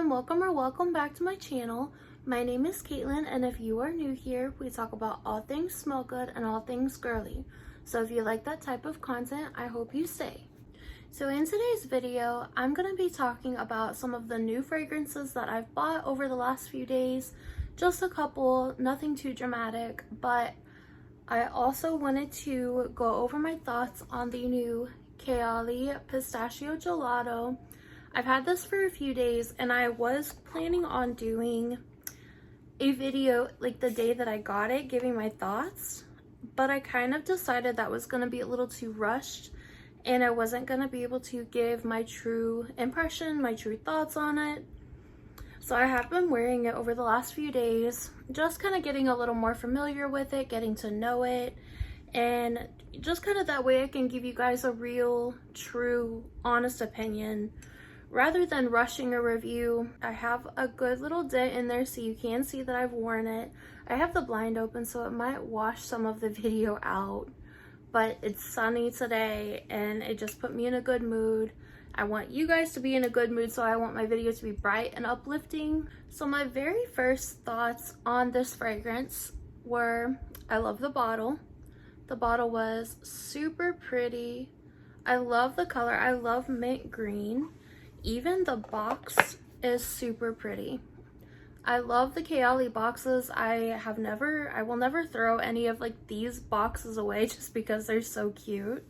everyone, welcome or welcome back to my channel. My name is Caitlin, and if you are new here, we talk about all things smell good and all things girly. So if you like that type of content, I hope you stay. So in today's video, I'm going to be talking about some of the new fragrances that I've bought over the last few days. Just a couple, nothing too dramatic, but I also wanted to go over my thoughts on the new Kayali Pistachio Gelato. I've had this for a few days and I was planning on doing a video like the day that I got it, giving my thoughts, but I kind of decided that was going to be a little too rushed and I wasn't going to be able to give my true impression, my true thoughts on it. So I have been wearing it over the last few days, just kind of getting a little more familiar with it, getting to know it, and just kind of that way I can give you guys a real, true, honest opinion rather than rushing a review. I have a good little dent in there so you can see that I've worn it. I have the blind open so it might wash some of the video out, but it's sunny today and it just put me in a good mood. I want you guys to be in a good mood, so I want my video to be bright and uplifting. So my very first thoughts on this fragrance were, I love the bottle. The bottle was super pretty. I love the color. I love mint green. Even the box is super pretty. I love the Kayali boxes. I will never throw any of like these boxes away just because they're so cute.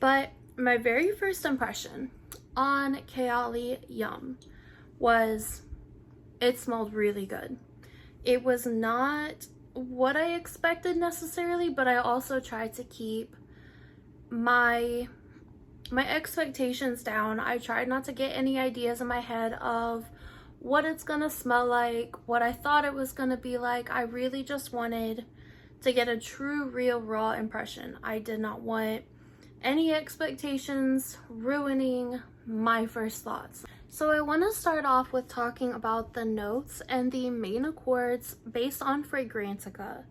But my very first impression on Kayali Yum was it smelled really good. It was not what I expected necessarily, but I also tried to keep my expectations down. I tried not to get any ideas in my head of what it's gonna smell like, what I thought it was gonna be like. I really just wanted to get a true, real, raw impression. I did not want any expectations ruining my first thoughts. So I want to start off with talking about the notes and the main accords based on Fragrantica.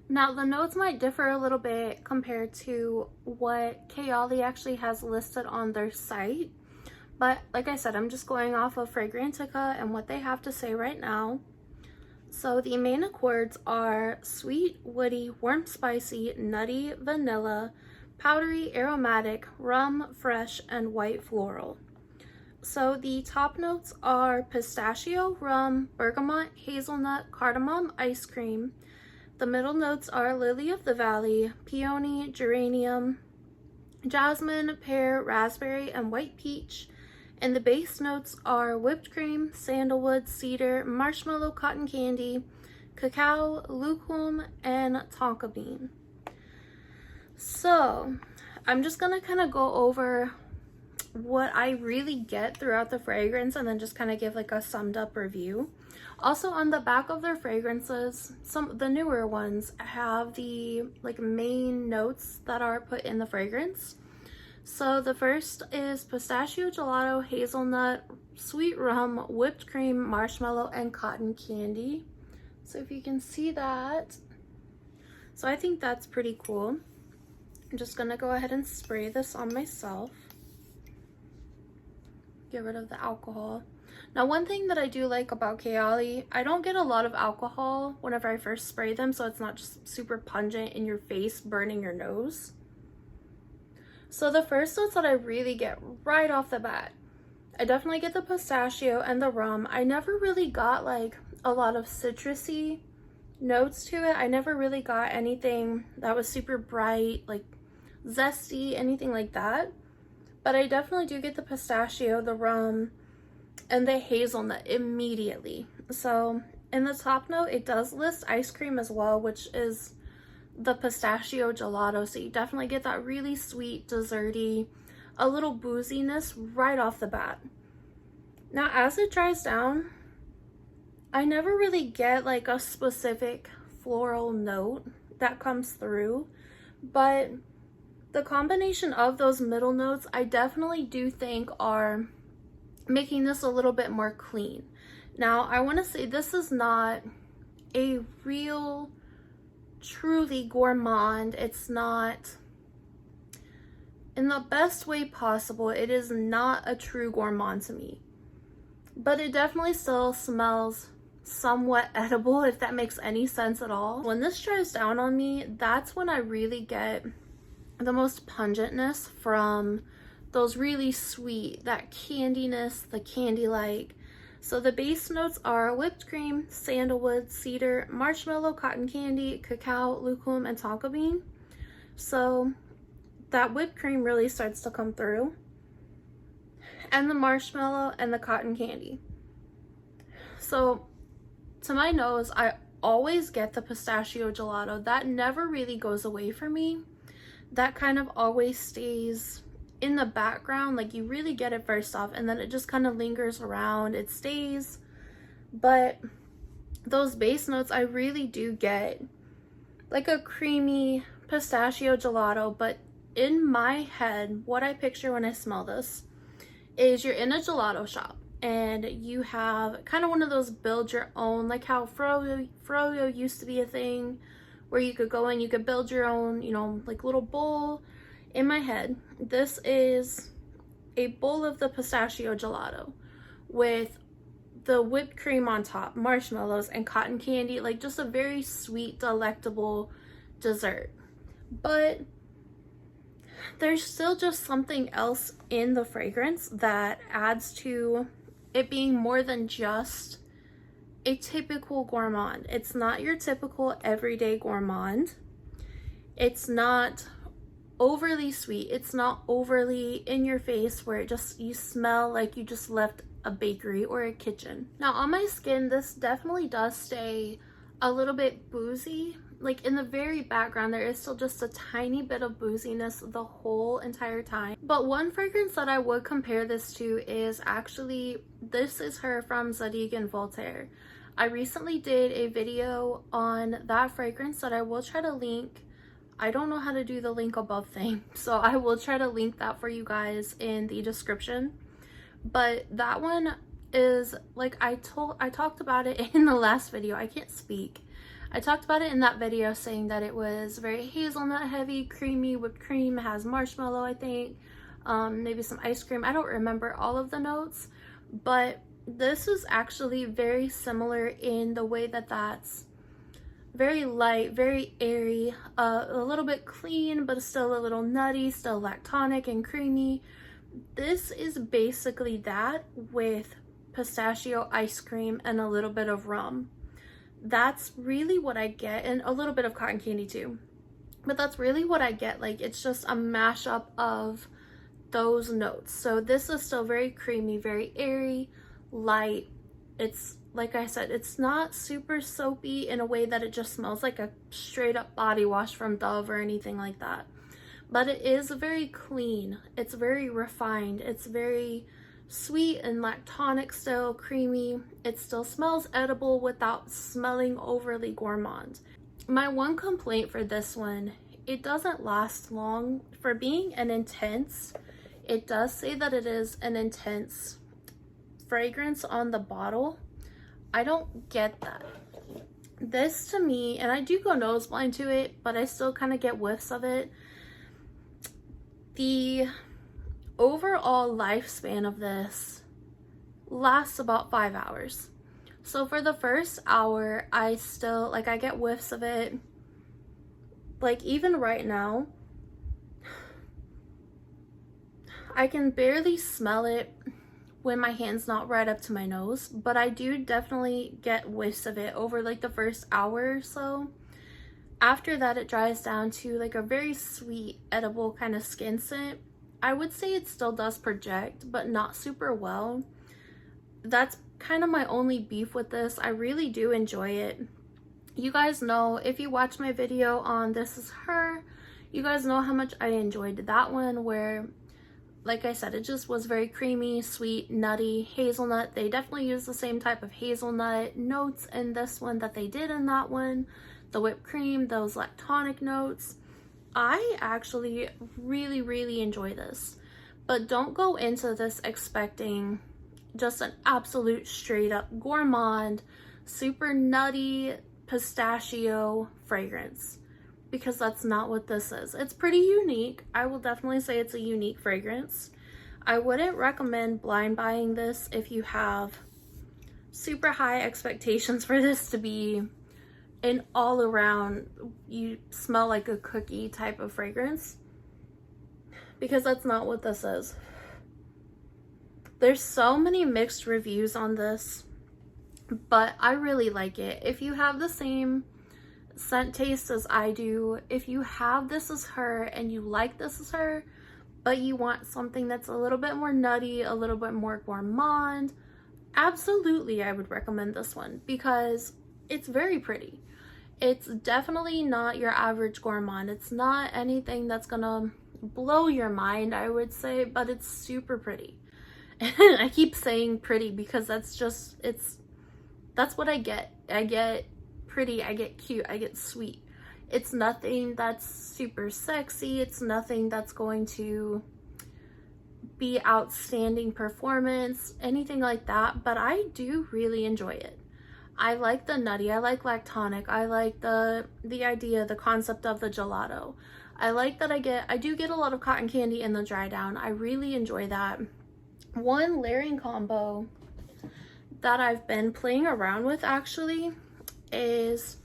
Now the notes might differ a little bit compared to what Kayali actually has listed on their site, but like I said, I'm just going off of Fragrantica and what they have to say right now. So the main accords are sweet, woody, warm, spicy, nutty, vanilla, powdery, aromatic, rum, fresh, and white floral. So the top notes are pistachio, rum, bergamot, hazelnut, cardamom, ice cream. The middle notes are lily of the valley, peony, geranium, jasmine, pear, raspberry, and white peach. And the base notes are whipped cream, sandalwood, cedar, marshmallow, cotton candy, cacao, lucum, and tonka bean. So I'm just gonna kind of go over what I really get throughout the fragrance and then just kind of give like a summed up review. Also on the back of their fragrances, the newer ones have the like main notes that are put in the fragrance. So the first is pistachio, gelato, hazelnut, sweet rum, whipped cream, marshmallow, and cotton candy. So if you can see that. So I think that's pretty cool. I'm just gonna go ahead and spray this on myself. Get rid of the alcohol. Now one thing that I do like about Kayali, I don't get a lot of alcohol whenever I first spray them, so it's not just super pungent in your face, burning your nose. So the first notes that I really get right off the bat, I definitely get the pistachio and the rum. I never really got like a lot of citrusy notes to it. I never really got anything that was super bright, like zesty, anything like that. But I definitely do get the pistachio, the rum, and the hazelnut immediately. So in the top note, it does list ice cream as well, which is the pistachio gelato. So you definitely get that really sweet, desserty, a little booziness right off the bat. Now as it dries down, I never really get like a specific floral note that comes through, but the combination of those middle notes I definitely do think are making this a little bit more clean. Now I want to say this is not a real truly gourmand. It's not, in the best way possible, it is not a true gourmand to me. but it definitely still smells somewhat edible, if that makes any sense at all. When this dries down on me, that's when I really get the most pungentness from those really sweet, that candiness, the candy-like. So the base notes are whipped cream, sandalwood, cedar, marshmallow, cotton candy, cacao, lucum, and tonka bean. So that whipped cream really starts to come through, and the marshmallow and the cotton candy. So to my nose, I always get the pistachio gelato. That never really goes away for me. That kind of always stays in the background. Like, you really get it first off, and then it just kind of lingers around. It stays. But those base notes, I really do get like a creamy pistachio gelato. But in my head, what I picture when I smell this is you're in a gelato shop and you have kind of one of those build your own, like how froyo used to be a thing where you could go in, you could build your own, you know, like little bowl. In my head, this is a bowl of the pistachio gelato with the whipped cream on top, marshmallows, and cotton candy, like just a very sweet, delectable dessert. But there's still just something else in the fragrance that adds to it being more than just a typical gourmand. It's not your typical everyday gourmand. It's not overly sweet. It's not overly in your face where it just, you smell like you just left a bakery or a kitchen. Now on my skin, this definitely does stay a little bit boozy. Like in the very background, there is still just a tiny bit of booziness the whole entire time. But one fragrance that I would compare this to is actually, this is her from Zadig and Voltaire. I recently did a video on that fragrance that I will try to link. I don't know how to do the link above thing, so I will try to link that for you guys in the description. But that one is, like I talked about it in the last video. I can't speak. I talked about it in that video, saying that it was very hazelnut heavy, creamy, whipped cream, has marshmallow, I think, maybe some ice cream. I don't remember all of the notes, but this is actually very similar in the way that that's very light, very airy, a little bit clean, but still a little nutty, still lactonic and creamy. This is basically that with pistachio ice cream and a little bit of rum. That's really what I get, and a little bit of cotton candy too. But that's really what I get. Like, it's just a mashup of those notes. So this is still very creamy, very airy, light. It's, like I said, it's not super soapy in a way that it just smells like a straight up body wash from Dove or anything like that. But it is very clean. It's very refined. It's very sweet and lactonic, still creamy. It still smells edible without smelling overly gourmand. My one complaint for this one, it doesn't last long. For being an intense, it does say that it is an intense fragrance on the bottle. I don't get that. This to me, and I do go nose blind to it, but I still kind of get whiffs of it. The overall lifespan of this lasts about 5 hours. So for the first hour, I still, like, I get whiffs of it. Like, even right now, I can barely smell it when my hand's not right up to my nose, but I do definitely get whiffs of it over like the first hour or so. After that, it dries down to like a very sweet, edible kind of skin scent. I would say it still does project, but not super well. That's kind of my only beef with this. I really do enjoy it. You guys know, if you watch my video on This Is Her, you guys know how much I enjoyed that one, where, like I said, it just was very creamy, sweet, nutty, hazelnut. They definitely use the same type of hazelnut notes in this one that they did in that one. The whipped cream, those lactonic notes. I actually really, really enjoy this. But don't go into this expecting just an absolute straight up gourmand, super nutty pistachio fragrance, because that's not what this is. It's pretty unique. I will definitely say it's a unique fragrance. I wouldn't recommend blind buying this if you have super high expectations for this to be an all around, you smell like a cookie type of fragrance, because that's not what this is. There's so many mixed reviews on this, but I really like it. If you have the same scent taste as I do, if you have This Is Her and you like This Is Her, but you want something that's a little bit more nutty, a little bit more gourmand, absolutely I would recommend this one because it's very pretty. It's definitely not your average gourmand. It's not anything that's gonna blow your mind, I would say, but it's super pretty. And I keep saying pretty because that's what I get. I get pretty, I get cute, I get sweet. It's nothing that's super sexy. It's nothing that's going to be outstanding performance, anything like that, but I do really enjoy it. I like the nutty, I like lactonic, I like the idea, the concept of the gelato. I like that I do get a lot of cotton candy in the dry down. I really enjoy that. One layering combo that I've been playing around with actually is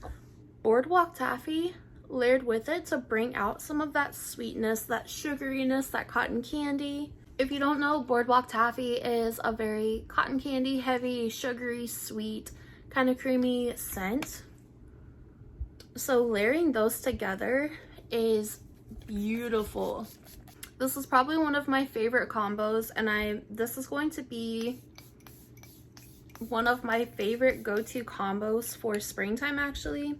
Boardwalk Taffy layered with it to bring out some of that sweetness, that sugariness, that cotton candy. If you don't know, Boardwalk Taffy is a very cotton candy heavy, sugary, sweet, kind of creamy scent. So layering those together is beautiful. This is probably one of my favorite combos, and this is going to be one of my favorite go-to combos for springtime actually,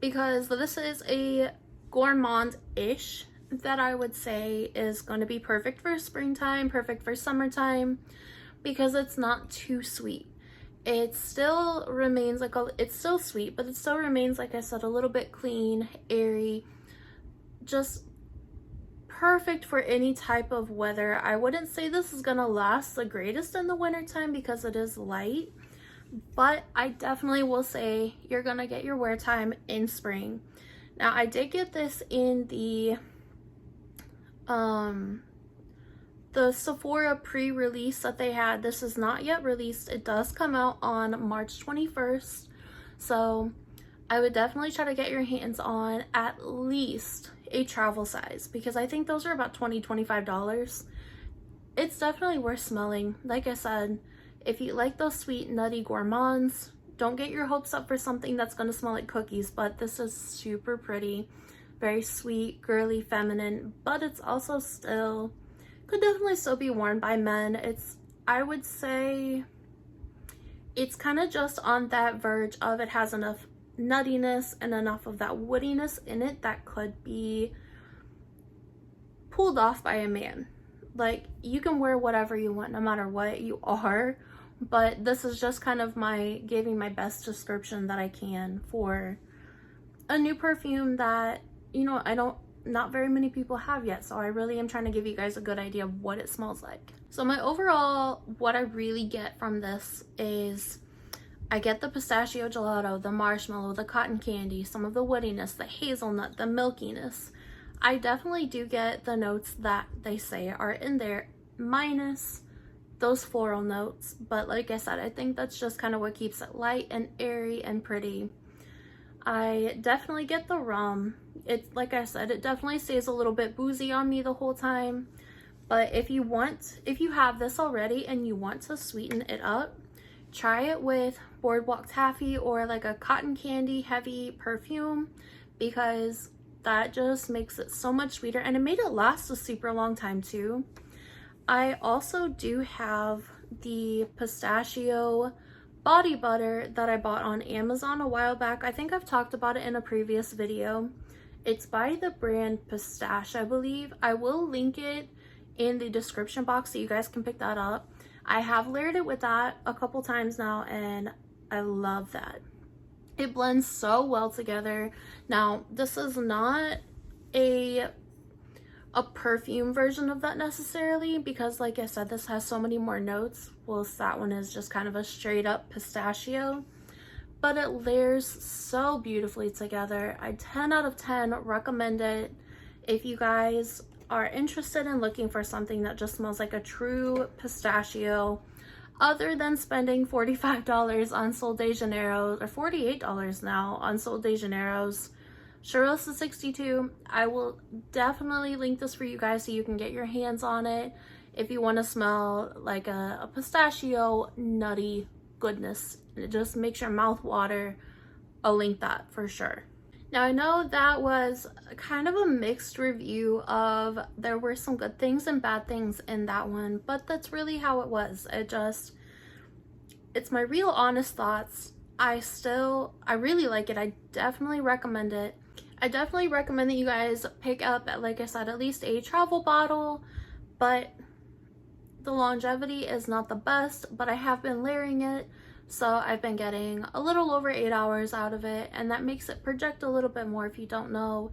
because this is a gourmand-ish that I would say is going to be perfect for springtime, perfect for summertime, because it's not too sweet. It still remains like it's still sweet, but it still remains, like I said, a little bit clean, airy, just perfect for any type of weather. I wouldn't say this is gonna last the greatest in the wintertime because it is light, but I definitely will say you're gonna get your wear time in spring. Now I did get this in the Sephora pre-release that they had. This is not yet released. It does come out on March 21st, so I would definitely try to get your hands on at least a travel size, because I think those are about $20–$25. It's definitely worth smelling. Like I said, if you like those sweet nutty gourmands, don't get your hopes up for something that's going to smell like cookies, but this is super pretty, very sweet, girly, feminine, but it's also still could definitely still be worn by men. I would say it's kind of just on that verge of it has enough nuttiness and enough of that woodiness in it that could be pulled off by a man. Like, you can wear whatever you want no matter what you are, but this is just kind of giving my best description that I can for a new perfume that, you know, not very many people have yet, so I really am trying to give you guys a good idea of what it smells like. So my overall, what I really get from this is I get the pistachio gelato, the marshmallow, the cotton candy, some of the woodiness, the hazelnut, the milkiness. I definitely do get the notes that they say are in there, minus those floral notes, but like I said, I think that's just kind of what keeps it light and airy and pretty. I definitely get the rum. It's like I said, it definitely stays a little bit boozy on me the whole time, but if you have this already and you want to sweeten it up, try it with Boardwalk Taffy or like a cotton candy heavy perfume, because that just makes it so much sweeter, and it made it last a super long time too. I also do have the pistachio body butter that I bought on Amazon a while back. I think I've talked about it in a previous video. It's by the brand Pistaché, I believe. I will link it in the description box so you guys can pick that up. I have layered it with that a couple times now, and I love that. It blends so well together. Now, this is not a perfume version of that necessarily, because like I said, this has so many more notes, whilst that one is just kind of a straight up pistachio, but it layers so beautifully together. I 10 out of 10 recommend it. If you guys are interested in looking for something that just smells like a true pistachio, other than spending $45 on Sol de Janeiro, or $48 now on Sol de Janeiro's Churros is 62. I will definitely link this for you guys so you can get your hands on it if you want to smell like a pistachio nutty goodness. It just makes your mouth water. I'll link that for sure. Now I know that was kind of a mixed review of, there were some good things and bad things in that one, but that's really how it was. It's my real honest thoughts. I really like it. I definitely recommend it. I definitely recommend that you guys pick up, like I said, at least a travel bottle, but the longevity is not the best, but I have been layering it, so I've been getting a little over 8 hours out of it, and that makes it project a little bit more if you don't know.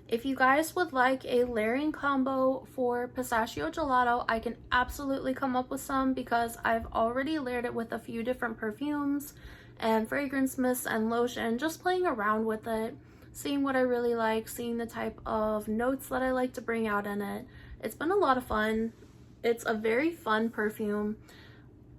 If you guys would like a layering combo for pistachio gelato, I can absolutely come up with some, because I've already layered it with a few different perfumes and fragrance mists and lotion, just playing around with it, seeing what I really like, seeing the type of notes that I like to bring out in it. It's been a lot of fun. It's a very fun perfume.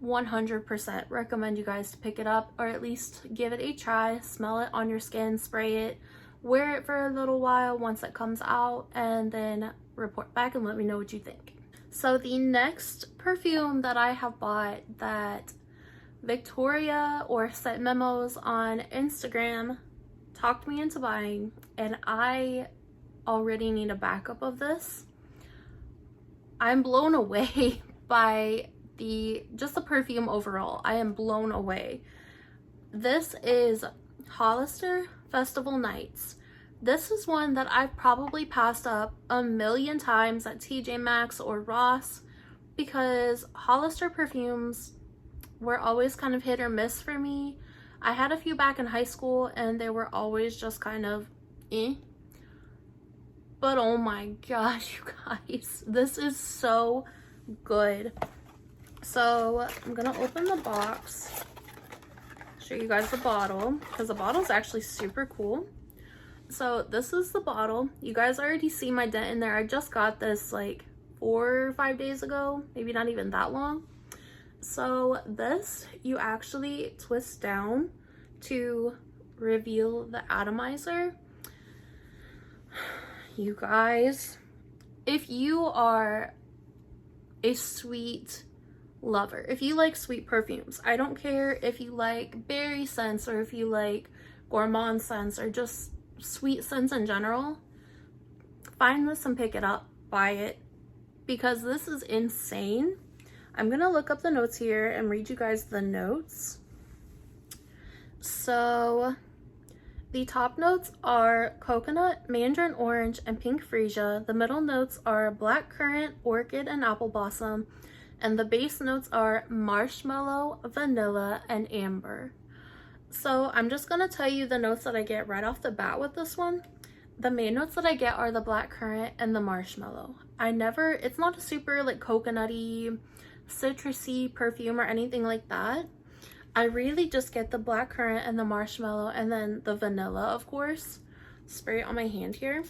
100% recommend you guys to pick it up, or at least give it a try. Smell it on your skin, spray it, wear it for a little while once it comes out, and then report back and let me know what you think. So the next perfume that I have bought that Victoria, or Scent Memos on Instagram, talked me into buying, and I already need a backup of this. I'm blown away by just the perfume overall. I am blown away. This is Hollister Festival Nights. This is one that I've probably passed up a million times at TJ Maxx or Ross, because Hollister perfumes were always kind of hit or miss for me. I had a few back in high school and they were always just kind of eh. But oh my gosh, you guys, this is so good. So I'm gonna open the box, show you guys the bottle, because the bottle is actually super cool. So this is the bottle. You guys already see my dent in there. I just got this like 4 or 5 days ago, maybe not even that long. So this, you actually twist down to reveal the atomizer. You guys, if you are a sweet lover, if you like sweet perfumes, I don't care if you like berry scents or if you like gourmand scents or just sweet scents in general, find this and pick it up, buy it, because this is insane. I'm gonna look up the notes here and read you guys the notes. So the top notes are coconut, mandarin orange, and pink freesia. The middle notes are black currant, orchid, and apple blossom. And the base notes are marshmallow, vanilla, and amber. So I'm just gonna tell you the notes that I get right off the bat with this one. The main notes that I get are the black currant and the marshmallow. It's not a super like coconutty, citrusy perfume or anything like that. I really just get the black currant and the marshmallow, and then the vanilla, of course. Spray it on my hand here.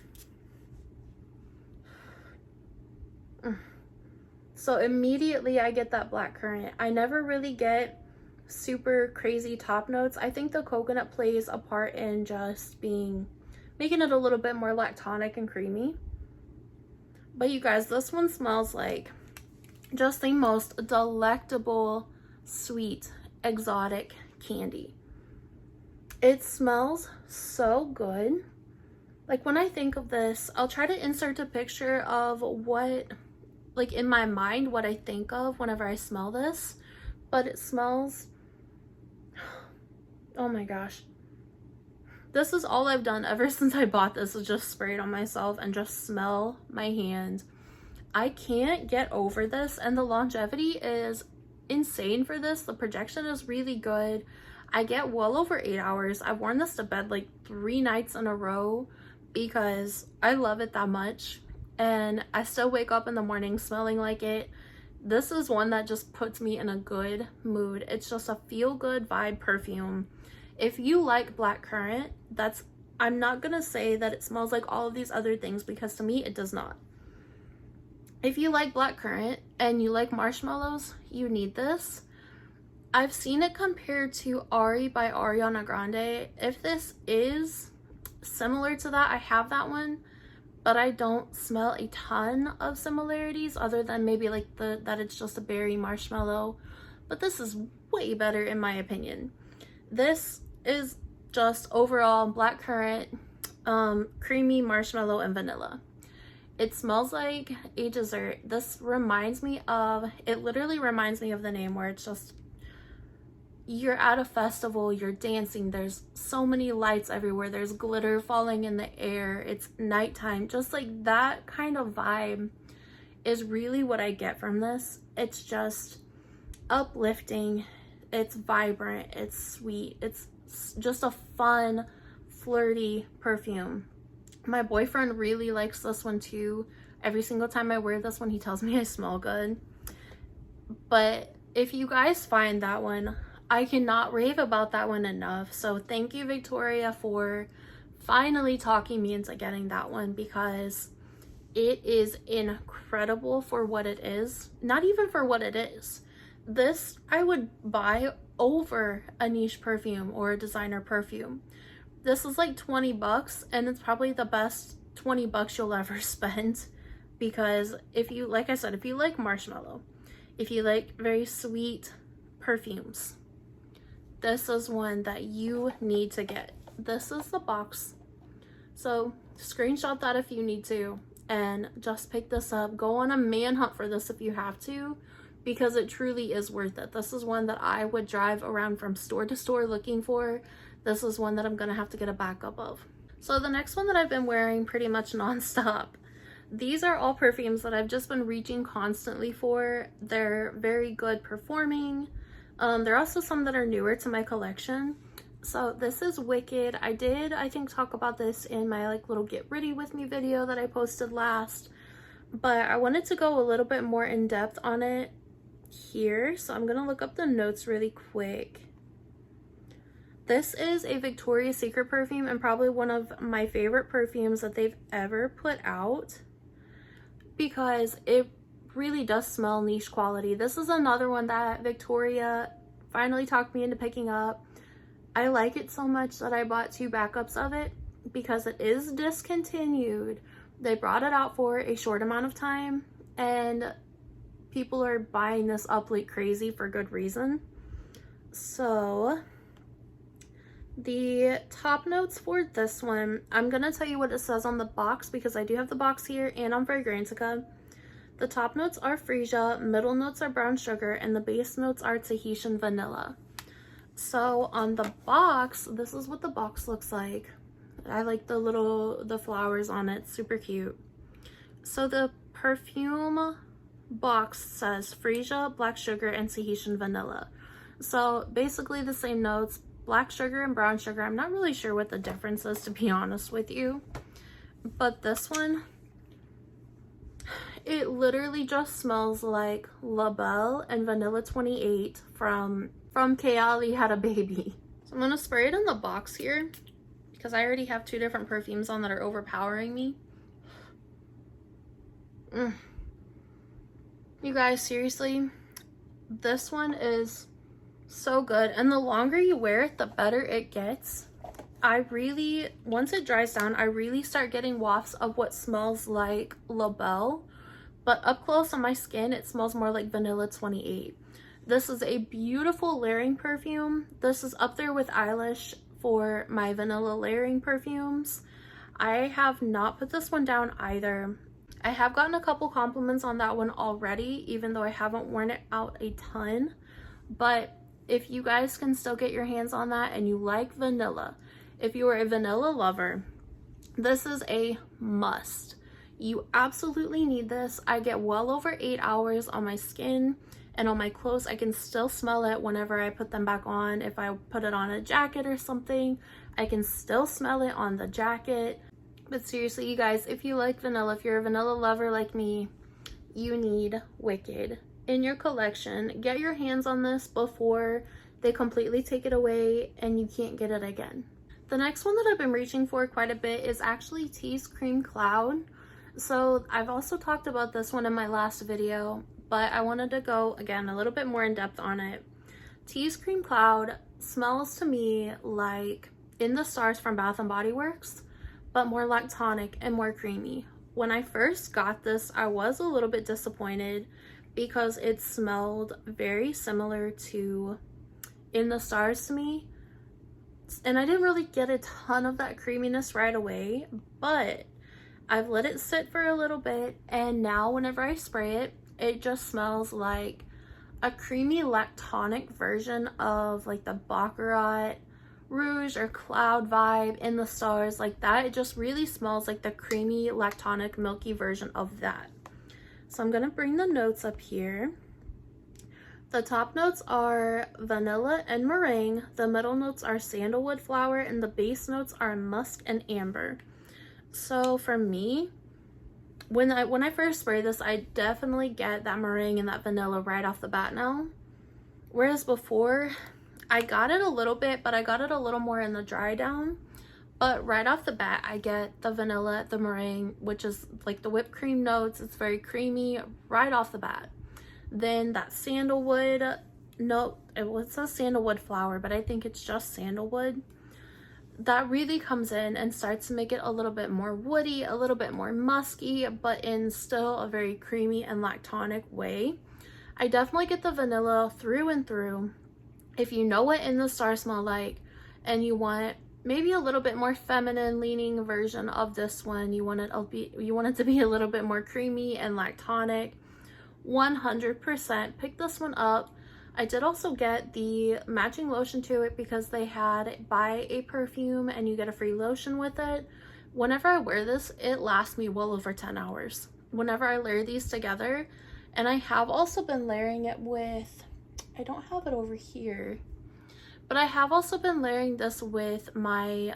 So immediately I get that black currant. I never really get super crazy top notes. I think the coconut plays a part in just making it a little bit more lactonic and creamy. But you guys, this one smells like just the most delectable, sweet, exotic candy. It smells so good. Like when I think of this, I'll try to insert a picture of what, like in my mind, what I think of whenever I smell this, but it smells, oh my gosh. This is all I've done ever since I bought this, is just spray it on myself and just smell my hand. I can't get over this, and the longevity is insane for this. The projection is really good. I get well over 8 hours. I've worn this to bed like 3 nights in a row because I love it that much, and I still wake up in the morning smelling like it. This is one that just puts me in a good mood. It's just a feel-good vibe perfume. If you like black currant, I'm not gonna say that it smells like all of these other things, because to me it does not. If you like blackcurrant and you like marshmallows, you need this. I've seen it compared to Ari by Ariana Grande. If this is similar to that, I have that one, but I don't smell a ton of similarities other than maybe like that it's just a berry marshmallow. But this is way better in my opinion. This is just overall blackcurrant, creamy marshmallow and vanilla. It smells like a dessert. This reminds me of, it literally reminds me of the name, where it's just, you're at a festival, you're dancing, there's so many lights everywhere, there's glitter falling in the air, it's nighttime, just like that kind of vibe is really what I get from this. It's just uplifting, it's vibrant, it's sweet, it's just a fun, flirty perfume. My boyfriend really likes this one too. Every single time I wear this one, he tells me I smell good. But if you guys find that one, I cannot rave about that one enough. So thank you, Victoria, for finally talking me into getting that one, because it is incredible for what it is. Not even for what it is. This I would buy over a niche perfume or a designer perfume. This is like 20 bucks, and it's probably the best 20 bucks you'll ever spend, because if you, like I said, if you like marshmallow, if you like very sweet perfumes, this is one that you need to get. This is the box. So screenshot that if you need to, and just pick this up. Go on a manhunt for this if you have to, because it truly is worth it. This is one that I would drive around from store to store looking for. This is one that I'm gonna have to get a backup of. So the next one that I've been wearing pretty much nonstop. These are all perfumes that I've just been reaching constantly for. They're very good performing. There are also some that are newer to my collection. So this is Wicked. I did, I think, talk about this in my like little get ready with me video that I posted last, but I wanted to go a little bit more in depth on it here. So I'm gonna look up the notes really quick. This is a Victoria's Secret perfume, and probably one of my favorite perfumes that they've ever put out, because it really does smell niche quality. This is another one that Victoria finally talked me into picking up. I like it so much that I bought 2 backups of it, because it is discontinued. They brought it out for a short amount of time, and people are buying this up like crazy for good reason. So the top notes for this one, I'm gonna tell you what it says on the box, because I do have the box here and on Fragrantica. The top notes are freesia, middle notes are brown sugar, and the base notes are Tahitian vanilla. So on the box, this is what the box looks like. I like the flowers on it, super cute. So the perfume box says freesia, black sugar, and Tahitian vanilla. So basically the same notes, black sugar and brown sugar. I'm not really sure what the difference is, to be honest with you. But this one, it literally just smells like La Belle and Vanilla 28 from Kayali Had a Baby. So I'm gonna spray it in the box here, because I already have 2 different perfumes on that are overpowering me. You guys, seriously, this one is so good, and the longer you wear it, the better it gets. Once it dries down, I really start getting wafts of what smells like La Belle, but up close on my skin, it smells more like Vanilla 28. This is a beautiful layering perfume. This is up there with Eilish for my vanilla layering perfumes. I have not put this one down either. I have gotten a couple compliments on that one already, even though I haven't worn it out a ton. But if you guys can still get your hands on that and you like vanilla, if you are a vanilla lover, this is a must. You absolutely need this. I get well over 8 hours on my skin and on my clothes. I can still smell it whenever I put them back on. If I put it on a jacket or something, I can still smell it on the jacket. But seriously, you guys, if you like vanilla, if you're a vanilla lover like me, you need Wicked in your collection. Get your hands on this before they completely take it away and you can't get it again. The next one that I've been reaching for quite a bit is actually Tease Cream Cloud. So I've also talked about this one in my last video, but I wanted to go again a little bit more in depth on it. Tease Cream Cloud smells to me like In the Stars from Bath and Body Works, but more lactonic and more creamy. When I first got this, I was a little bit disappointed because it smelled very similar to In the Stars to me, and I didn't really get a ton of that creaminess right away, but I've let it sit for a little bit, and now whenever I spray it, it just smells like a creamy lactonic version of like the Baccarat Rouge or Cloud vibe, In the Stars, like that. It just really smells like the creamy lactonic milky version of that. So I'm gonna bring the notes up here. The top notes are vanilla and meringue, the middle notes are sandalwood flower, and the base notes are musk and amber. So for me, when I first spray this, I definitely get that meringue and that vanilla right off the bat now. Whereas before, I got it a little bit, but I got it a little more in the dry down. But right off the bat, I get the vanilla, the meringue, which is like the whipped cream notes. It's very creamy right off the bat. Then that sandalwood note, it says sandalwood flower, but I think it's just sandalwood. That really comes in and starts to make it a little bit more woody, a little bit more musky, but in still a very creamy and lactonic way. I definitely get the vanilla through and through. If you know what In the Stars smell like and you want maybe a little bit more feminine leaning version of this one, you want it to be a little bit more creamy and lactonic, 100% pick this one up. I did also get the matching lotion to it because they had buy a perfume and you get a free lotion with it. Whenever I wear this, it lasts me well over 10 hours whenever I layer these together. And I have also been layering it with, I don't have it over here, but I have also been layering this with my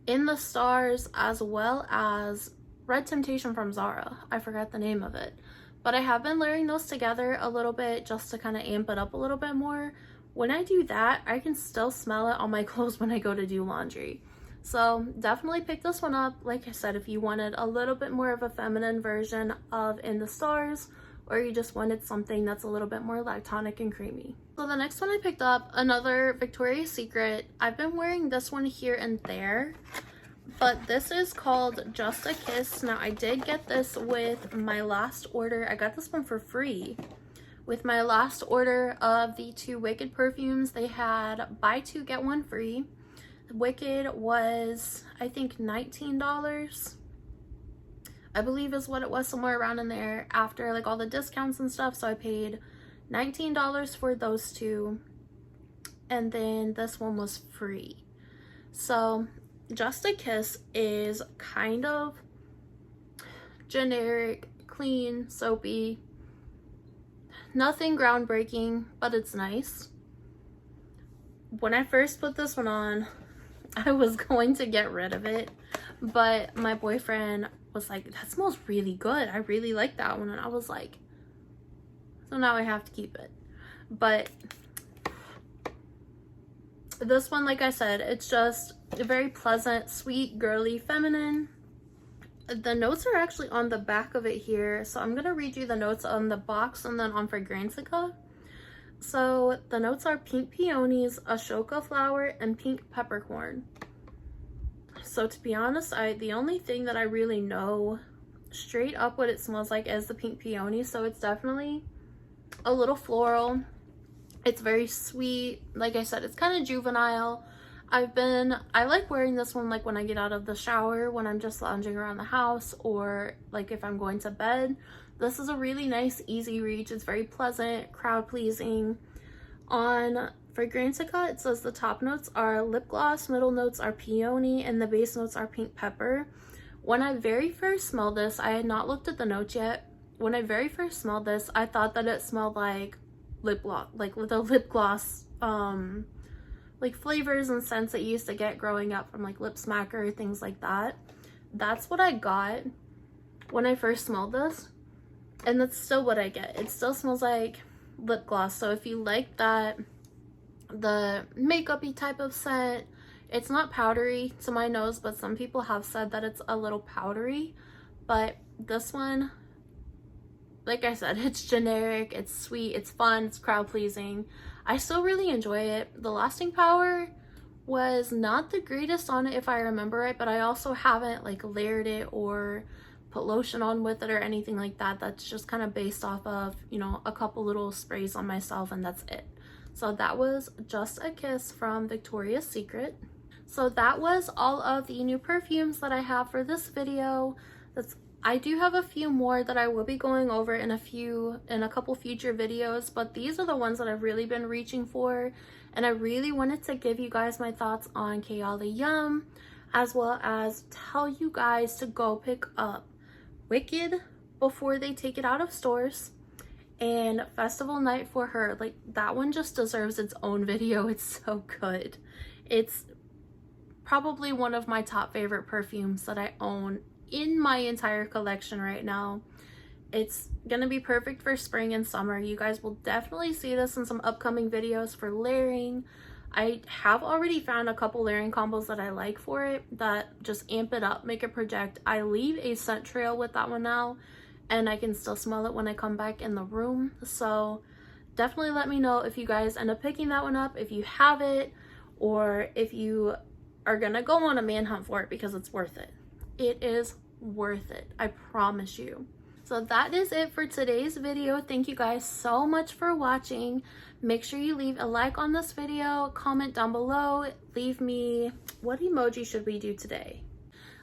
In the Stars as well as Red Temptation from Zara. I forgot the name of it. But I have been layering those together a little bit just to kind of amp it up a little bit more. When I do that, I can still smell it on my clothes when I go to do laundry. So definitely pick this one up. Like I said, if you wanted a little bit more of a feminine version of In the Stars, or you just wanted something that's a little bit more lactonic and creamy. So the next one I picked up, another Victoria's Secret. I've been wearing this one here and there, but this is called Just a Kiss. Now I did get this with my last order. I got this one for free. With my last order of the 2 Wicked perfumes, they had buy 2 get 1 free. Wicked was, I think, $19. I believe is what it was, somewhere around in there after like all the discounts and stuff. So I paid $19 for those 2. And then this one was free. So Just a Kiss is kind of generic, clean, soapy, nothing groundbreaking, but it's nice. When I first put this one on, I was going to get rid of it, but my boyfriend was like, that smells really good, I really like that one. And I was like, so now I have to keep it. But this one, like I said, it's just a very pleasant, sweet, girly, feminine. The notes are actually on the back of it here, so I'm gonna read you the notes on the box and then on Fragrantica. So the notes are pink peonies, ashoka flower, and pink peppercorn. So to be honest, the only thing that I really know straight up what it smells like is the pink peony. So it's definitely a little floral. It's very sweet. Like I said, it's kind of juvenile. I like wearing this one like when I get out of the shower, when I'm just lounging around the house, or like if I'm going to bed. This is a really nice, easy reach. It's very pleasant, crowd pleasing. On Fragrantica, it says the top notes are lip gloss, middle notes are peony, and the base notes are pink pepper. When I very first smelled this, I had not looked at the notes yet. When I very first smelled this, I thought that it smelled like lip gloss, like the lip gloss like flavors and scents that you used to get growing up from like Lip Smacker, things like that. That's what I got when I first smelled this, and that's still what I get. It still smells like lip gloss. So if you like that, the makeup-y type of scent, It's not powdery to my nose, but some people have said that it's a little powdery. But this one, like I said, it's generic, it's sweet, it's fun, it's crowd pleasing. I still really enjoy it. The lasting power was not the greatest on it if I remember right, but I also haven't like layered it or put lotion on with it or anything like that. That's just kind of based off of, you know, a couple little sprays on myself, and that's it. So that was Just a Kiss from Victoria's Secret. So that was all of the new perfumes that I have for this video. I do have a few more that I will be going over in a couple future videos, but these are the ones that I've really been reaching for, and I really wanted to give you guys my thoughts on Kayali Yum, as well as tell you guys to go pick up Wicked before they take it out of stores, and Festival Night for Her. Like, that one just deserves its own video. It's so good. It's probably one of my top favorite perfumes that I own in my entire collection right now. It's gonna be perfect for spring and summer. You guys will definitely see this in some upcoming videos for layering. I have already found a couple layering combos that I like for it that just amp it up, make it project. I leave a scent trail with that one now, and I can still smell it when I come back in the room. So definitely let me know if you guys end up picking that one up, if you have it, or if you are gonna go on a manhunt for it, because it's worth it. It is worth it, I promise you. So that is it for today's video. Thank you guys so much for watching. Make sure you leave a like on this video, comment down below, leave me, what emoji should we do today?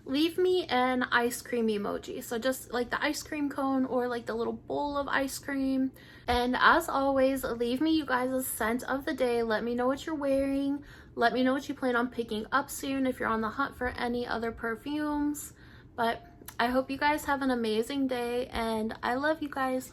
Leave me an ice cream emoji. So just like the ice cream cone or like the little bowl of ice cream. And as always, leave me you guys a scent of the day. Let me know what you're wearing. Let me know what you plan on picking up soon if you're on the hunt for any other perfumes. But I hope you guys have an amazing day, and I love you guys.